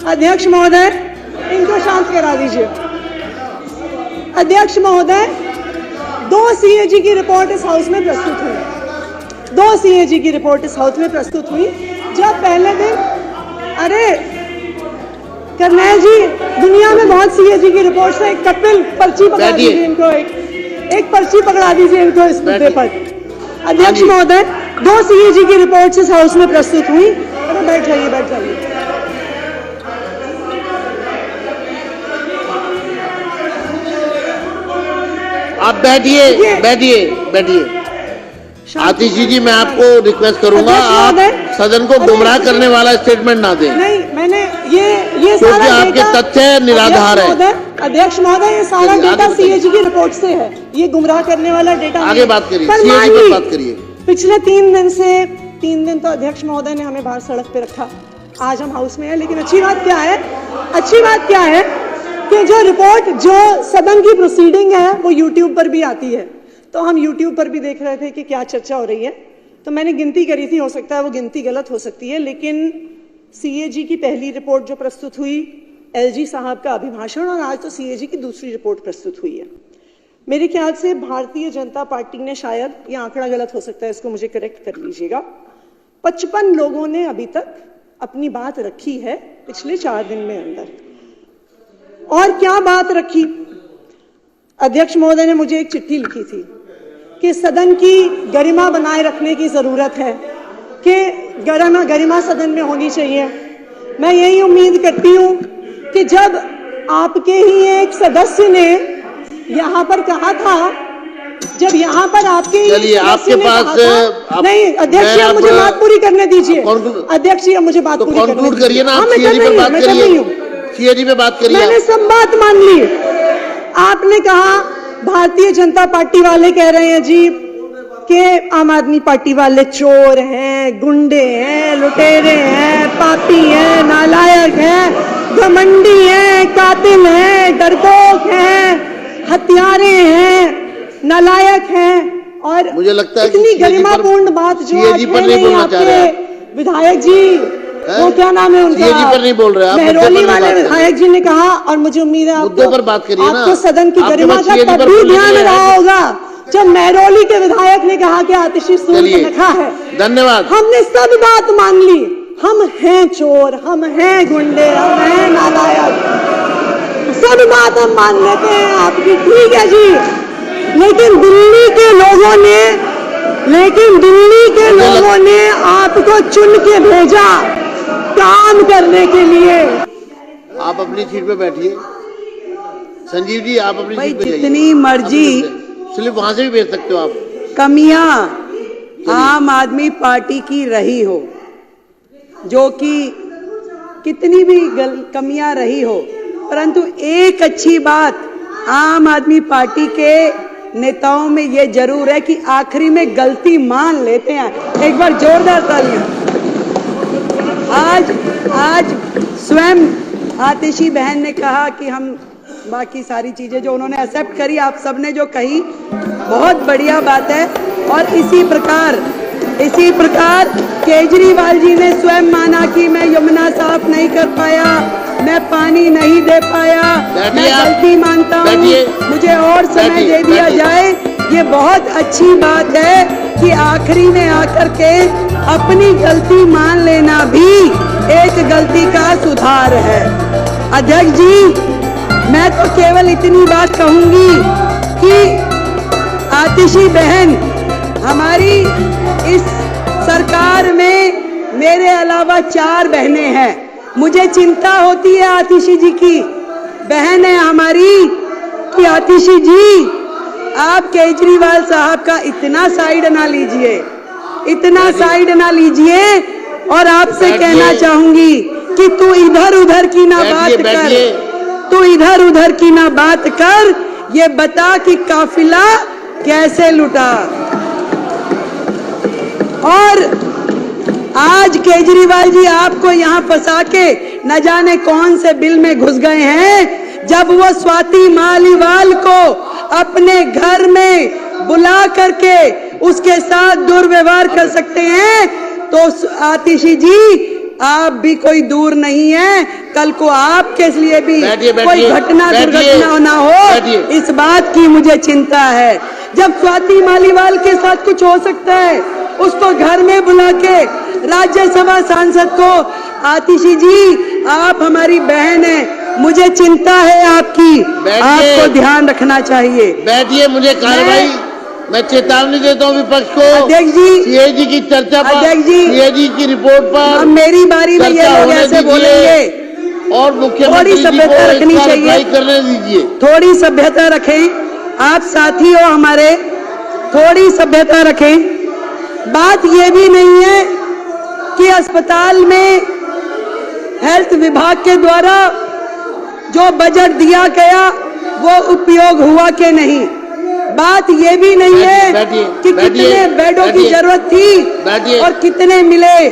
अध्यक्ष महोदय, इनको शांत करा दीजिए। अध्यक्ष महोदय, 2 सीएजी की रिपोर्ट इस हाउस में प्रस्तुत हुई। 2 सीएजी की रिपोर्ट इस हाउस में प्रस्तुत हुई। जब पहले दिन, अरे करनैल जी, दुनिया में बहुत सीएजी की रिपोर्ट है। एक कपिल पर्ची पकड़ा दीजिए इनको, एक पर्ची पकड़ा दीजिए इनको इस मुद्दे पर। अध्यक्ष महोदय, 2 सीएजी की रिपोर्ट इस हाउस में प्रस्तुत हुई। अरे बैठ जाइए, बैठ जाइए। आप बैठिए, बैठिए, बैठिए। आतिशी जी, मैं आपको रिक्वेस्ट करूंगा, आप सदन को गुमराह करने वाला स्टेटमेंट ना दें। नहीं, मैंने ये क्योंकि आपके तथ्य निराधार है। अध्यक्ष महोदय, ये सारा डेटा सीएजी की रिपोर्ट से है। ये गुमराह करने वाला डेटा आगे बात करिए, सीएजी पर बात करिए। पिछले 3 दिन तो अध्यक्ष महोदय ने हमें बाहर सड़क पे रखा। आज हम हाउस में हैं, लेकिन अच्छी बात क्या है कि जो रिपोर्ट, जो सदन की प्रोसीडिंग है, वो यूट्यूब पर भी आती है। तो हम यूट्यूब पर भी देख रहे थे कि क्या चर्चा हो रही है। तो मैंने गिनती करी थी, हो सकता है वो गिनती गलत हो सकती है, लेकिन सीएजी की पहली रिपोर्ट जो प्रस्तुत हुई, एलजी साहब का अभिभाषण, और आज तो सीएजी की दूसरी रिपोर्ट प्रस्तुत हुई है। मेरे ख्याल से भारतीय जनता पार्टी ने, शायद ये आंकड़ा गलत हो सकता है, इसको मुझे करेक्ट कर लीजिएगा, 55 लोगों ने अभी तक अपनी बात रखी है पिछले 4 दिन में अंदर। और क्या बात रखी? अध्यक्ष महोदय ने मुझे एक चिट्ठी लिखी थी कि सदन की गरिमा बनाए रखने की जरूरत है, कि गरिमा सदन में होनी चाहिए। मैं यही उम्मीद करती हूं कि जब आपके ही एक सदस्य ने यहां पर कहा था, जब यहां पर आपके आपके पास नहीं, अध्यक्ष जी, मुझे बात पूरी करने दीजिए। अध्यक्ष जी, मुझे बात पूरी कंक्लूड करिए ना। मैं कर रही हूँ। सीएजी पे बात करिए। मैंने सब बात मान ली। आपने कहा भारतीय जनता पार्टी वाले कह रहे हैं जी कि आम आदमी पार्टी वाले चोर हैं, गुंडे हैं, लुटेरे हैं, पापी हैं, नालायक हैं, घमंडी हैं, कातिल हैं, डरपोक हैं, हत्यारे हैं, नालायक हैं। और मुझे लगता है इतनी गरिमापूर्ण बात जो आज है नहीं आपके विधायक जी, वो क्या नाम है उनका, सीएजी पर नहीं बोल रहे, महरौली वाले विधायक जी ने कहा, और मुझे उम्मीद है आपको सदन की गरिमा का तब भी ध्यान रहा होगा जब महरौली के विधायक ने कहा कि आतिशी सूद लिखा है। धन्यवाद। हमने सब बात मान ली। हम हैं चोर, हम हैं गुंडे, हम हैं नालायक, सब बात हम मान लेते हैं आपकी, ठीक है जी। लेकिन दिल्ली के लोगों ने आपको चुन के भेजा काम करने के लिए। आप अपनी सीट पे बैठिए। संजीव जी, आप अपनी सीट पे जाइए। जितनी मर्जी सिर्फ वहां से भी भेज सकते हो आप। कमियां आम आदमी पार्टी की रही हो, जो कि कितनी भी कमियां रही हो, परंतु एक अच्छी बात आम आदमी पार्टी के नेताओं में ये जरूर है कि आखिरी में गलती मान लेते हैं। एक बार जोरदार तालियां। आज स्वयं आतिशी बहन ने कहा कि हम बाकी सारी चीजें जो उन्होंने एक्सेप्ट करी, आप सबने जो कही, बहुत बढ़िया बात है। और इसी प्रकार केजरीवाल जी ने स्वयं माना कि मैं यमुना साफ नहीं कर पाया, मैं पानी नहीं दे पाया, मैं गलती मानता हूँ, मुझे और समय दे दिया जाए। ये बहुत अच्छी बात है कि आखिरी में आकर के अपनी गलती मान लेना भी एक गलती का सुधार है। अध्यक्ष जी, मैं तो केवल इतनी बात कहूंगी कि आतिशी बहन, हमारी इस सरकार में मेरे अलावा 4 बहनें हैं। मुझे चिंता होती है आतिशी जी की, बहन है हमारी, कि आतिशी जी आप केजरीवाल साहब का इतना साइड ना लीजिए, और आपसे कहना चाहूंगी कि तू इधर उधर की ना बात कर, ये बता कि काफिला कैसे लुटा। और आज केजरीवाल जी आपको यहाँ फंसा के न जाने कौन से बिल में घुस गए हैं, जब वो स्वाति मालीवाल को अपने घर में बुला करके उसके साथ दुर्व्यवहार कर सकते हैं, तो आतिशी जी आप भी कोई दूर नहीं है, कल को आपके लिए भी कोई घटना दुर्घटना ना हो, इस बात की मुझे चिंता है। जब स्वाति मालीवाल के साथ कुछ हो सकता है, उसको घर में बुला के राज्यसभा सांसद को, आतिशी जी आप हमारी बहन है, मुझे चिंता है आपकी, आपको ध्यान रखना चाहिए। बैठिए, मुझे कार्रवाई, मैं चेतावनी देता हूँ विपक्ष को। अध्यक्ष जी, सीएजी की चर्चा पर, अध्यक्ष जी, सीएजी की रिपोर्ट पर मेरी बारी में ये लोग ऐसे बोलेंगे, और मुख्यमंत्री थोड़ी सभ्यता रखनी चाहिए, करने दीजिए। थोड़ी सभ्यता रखें, आप साथी हो हमारे, थोड़ी सभ्यता रखें। बात ये भी नहीं है कि अस्पताल में हेल्थ विभाग के द्वारा जो बजट दिया गया वो उपयोग हुआ कि नहीं। बात ये भी नहीं है कि कितने बेडों की जरूरत थी और कितने मिले।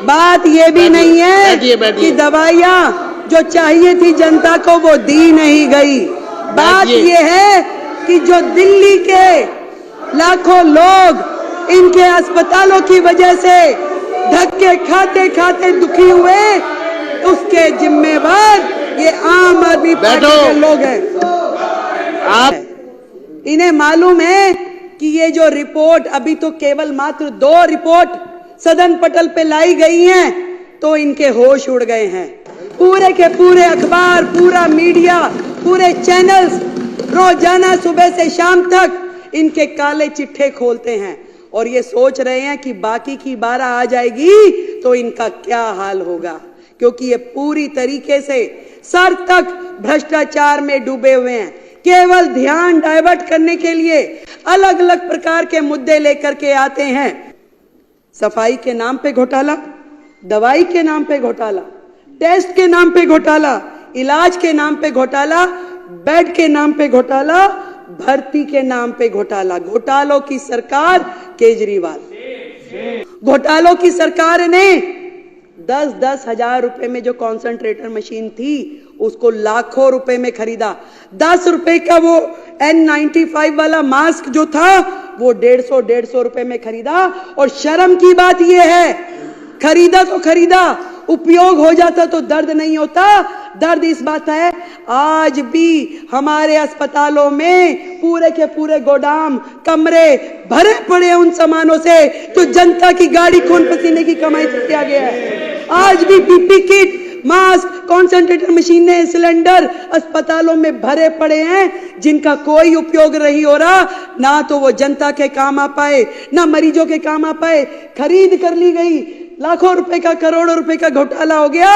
बात ये भी नहीं है कि दवाइयाँ जो चाहिए थी जनता को वो दी नहीं गई। बात ये है कि जो दिल्ली के लाखों लोग इनके अस्पतालों की वजह से धक्के खाते खाते दुखी हुए, उसके जिम्मेवार ये आम आदमी पार्टी के लोग हैं। आप इन्हें मालूम है कि ये जो रिपोर्ट, अभी तो केवल मात्र 2 रिपोर्ट सदन पटल पे लाई गई हैं, तो इनके होश उड़ गए हैं। पूरे के पूरे अखबार, पूरा मीडिया, पूरे चैनल्स रोजाना सुबह से शाम तक इनके काले चिट्ठे खोलते हैं और ये सोच रहे हैं कि बाकी की 12 आ जाएगी तो इनका क्या हाल होगा, क्योंकि ये पूरी तरीके से सर तक भ्रष्टाचार में डूबे हुए हैं। केवल ध्यान डाइवर्ट करने के लिए अलग अलग प्रकार के मुद्दे लेकर के आते हैं। सफाई के नाम पे घोटाला, दवाई के नाम पे घोटाला, टेस्ट के नाम पे घोटाला, इलाज के नाम पे घोटाला, बेड के नाम पे घोटाला, भर्ती के नाम पे घोटाला। घोटालों की सरकार केजरीवाल, घोटालों की सरकार ने 10-10 हजार रुपए में जो कॉन्सेंट्रेटर मशीन थी उसको लाखों रुपए में खरीदा। 10 रुपए का वो N95 वाला मास्क जो था वो 150 रुपए में खरीदा। और शर्म की बात ये है, खरीदा तो खरीदा, उपयोग हो जाता तो दर्द नहीं होता। दर्द इस बात है, आज भी हमारे अस्पतालों में पूरे के पूरे गोदाम, कमरे भरे पड़े उन सामानों से तो जनता की गाड़ी खून पसीने की कमाई से किया गया है। आज भी पीपी किट, मास्क, कॉन्सेंट्रेटर मशीनें, सिलेंडर अस्पतालों में भरे पड़े हैं जिनका कोई उपयोग नहीं हो रहा, ना तो वो जनता के काम आ पाए, ना मरीजों के काम आ पाए। खरीद कर ली गई, लाखों रुपए का, करोड़ों रुपए का घोटाला हो गया,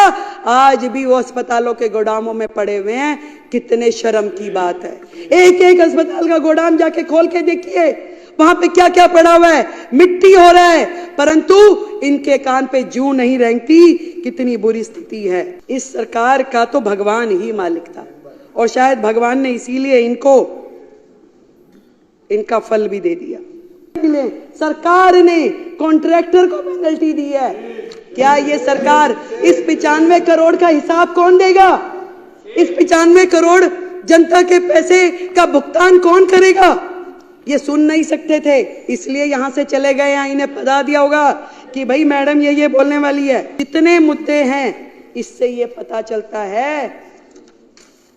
आज भी वो अस्पतालों के गोदामों में पड़े हुए हैं। कितने शर्म की बात है। एक एक अस्पताल का गोदाम जाके खोल के देखिए, वहां पे क्या क्या पड़ा हुआ है, मिट्टी हो रहा है, परंतु इनके कान पे जूं नहीं रेंगती। कितनी बुरी स्थिति है। इस सरकार का तो भगवान ही मालिक था और शायद भगवान ने इसीलिए इनको इनका फल भी दे दिया। सरकार ने कॉन्ट्रैक्टर को पेनल्टी दी है। क्या ये सरकार, इस 95 करोड़ का हिसाब कौन देगा? इस 95 करोड़ जनता के पैसे का भुगतान कौन करेगा? ये सुन नहीं सकते थे, इसलिए यहां से चले गए। यहाँ इन्हें बता दिया होगा कि भाई मैडम ये बोलने वाली है। कितने मुद्दे हैं, इससे ये पता चलता है।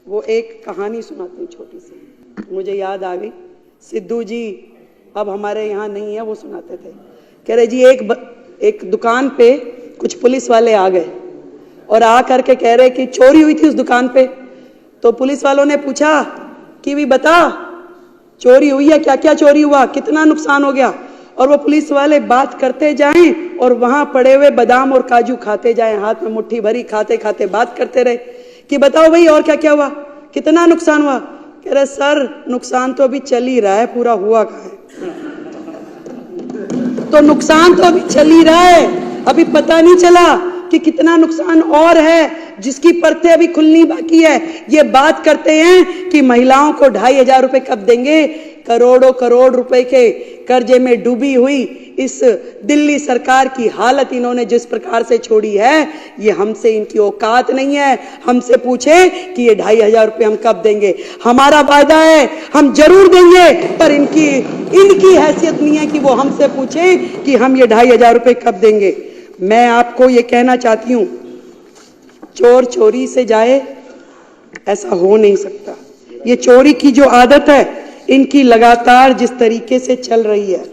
वो एक कहानी सुनाती हूँ छोटी सी, मुझे याद आ गई। सिद्धू जी अब हमारे यहाँ नहीं है, वो सुनाते थे। कह रहे जी एक दुकान पे कुछ पुलिस वाले आ गए और आ करके कह रहे कि चोरी हुई थी उस दुकान पे। तो पुलिस वालों ने पूछा कि भी बता चोरी हुई है, क्या क्या चोरी हुआ, कितना नुकसान हो गया। और वो पुलिस वाले बात करते जाएं और वहां पड़े हुए बादाम और काजू खाते जाएं, हाथ में मुट्ठी भरी खाते खाते बात करते रहे कि बताओ भाई और क्या क्या हुआ, कितना नुकसान हुआ। कह रहे सर नुकसान तो अभी चल ही रहा है, पूरा हुआ कहाँ है। तो नुकसान तो अभी चल ही रहा है, अभी पता नहीं चला कि कितना नुकसान और है जिसकी परतें अभी खुलनी बाकी है। ये बात करते हैं कि महिलाओं को 2500 रुपए कब देंगे। करोड़ों करोड़ रुपए के कर्जे में डूबी हुई इस दिल्ली सरकार की हालत इन्होंने जिस प्रकार से छोड़ी है, ये हमसे, इनकी औकात नहीं है हमसे पूछे कि ये 2500 रुपए हम कब देंगे। हमारा वायदा है हम जरूर देंगे, पर इनकी हैसियत नहीं है कि वो हमसे पूछे कि हम ये 2500 रुपए कब देंगे। मैं आपको ये कहना चाहती हूं, चोर चोरी से जाए ऐसा हो नहीं सकता। ये चोरी की जो आदत है इनकी लगातार जिस तरीके से चल रही है,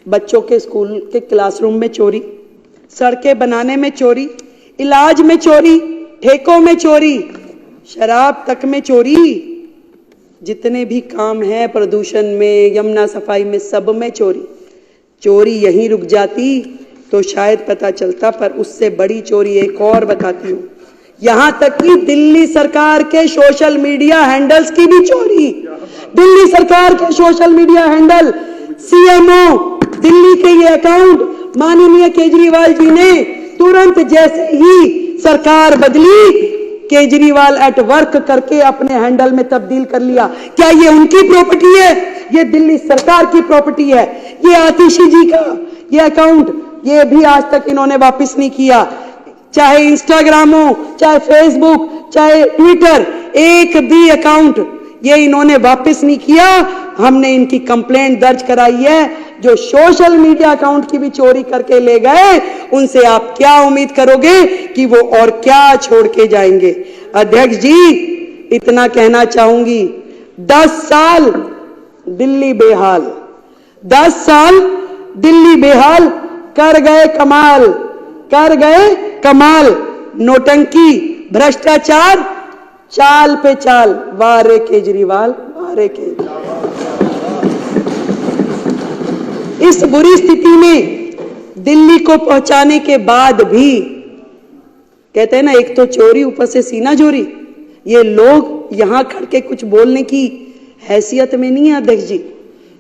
बच्चों के स्कूल के क्लासरूम में चोरी, सड़कें बनाने में चोरी, इलाज में चोरी, ठेकों में चोरी, शराब तक में चोरी, जितने भी काम हैं प्रदूषण में, यमुना सफाई में, सब में चोरी। चोरी यहीं रुक जाती तो शायद पता चलता, पर उससे बड़ी चोरी एक और बताती हूं। यहां तक कि दिल्ली सरकार के सोशल मीडिया हैंडल्स की भी चोरी। दिल्ली सरकार के social media handle, CMO Delhi के ये अकाउंट माननीय केजरीवाल जी ने तुरंत जैसे ही सरकार बदली, केजरीवाल एट वर्क करके अपने हैंडल में तब्दील कर लिया। क्या ये उनकी प्रॉपर्टी है? ये दिल्ली सरकार की प्रॉपर्टी है। ये आतिशी जी का ये अकाउंट, ये भी आज तक इन्होंने वापस नहीं किया। चाहे इंस्टाग्राम हो, चाहे फेसबुक, चाहे ट्विटर, एक भी अकाउंट ये इन्होंने वापस नहीं किया। हमने इनकी कंप्लेंट दर्ज कराई है। जो सोशल मीडिया अकाउंट की भी चोरी करके ले गए, उनसे आप क्या उम्मीद करोगे कि वो और क्या छोड़ के जाएंगे? अध्यक्ष जी, इतना कहना चाहूंगी, 10 साल दिल्ली बेहाल, 10 साल दिल्ली बेहाल, कर गए कमाल, कर गए कमाल। नोटंकी, भ्रष्टाचार, चाल पे चाल। वाह रे केजरीवाल, वाह रे केजरीवाल। इस बुरी स्थिति में दिल्ली को पहुंचाने के बाद भी, कहते हैं ना, एक तो चोरी, ऊपर से सीना चोरी। ये लोग यहां खड़ के कुछ बोलने की हैसियत में नहीं है अध्यक्ष जी।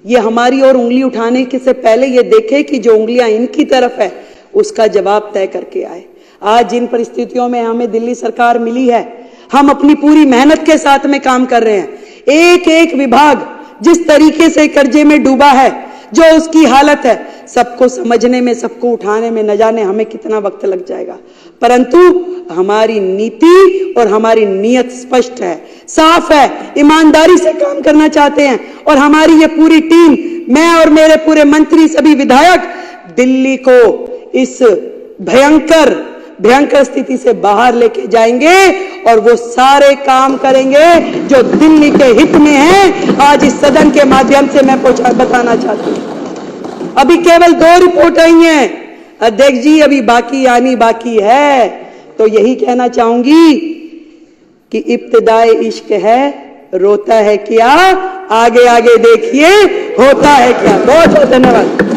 ये हमारी ओर उंगली उठाने के से पहले ये देखे कि जो उंगलियां इनकी तरफ है उसका जवाब तय करके आए। आज जिन परिस्थितियों में हमें दिल्ली सरकार मिली है, हम अपनी पूरी मेहनत के साथ में काम कर रहे हैं। एक एक विभाग जिस तरीके से कर्जे में डूबा है, जो उसकी हालत है, सबको समझने में, सबको उठाने में न जाने हमें कितना वक्त लग जाएगा। परंतु हमारी नीति और हमारी नियत स्पष्ट है, साफ है, ईमानदारी से काम करना चाहते हैं। और हमारी ये पूरी टीम, मैं और मेरे पूरे मंत्री, सभी विधायक, दिल्ली को इस भयंकर स्थिति से बाहर लेके जाएंगे और वो सारे काम करेंगे जो दिल्ली के हित में है। आज इस सदन के माध्यम से मैं बताना चाहती हूं। अभी केवल 2 रिपोर्ट आई हैं अध्यक्ष जी, अभी बाकी आनी बाकी है। तो यही कहना चाहूंगी कि इब्तिदाए इश्क है, रोता है क्या, आगे आगे देखिए होता है क्या। बहुत बहुत धन्यवाद।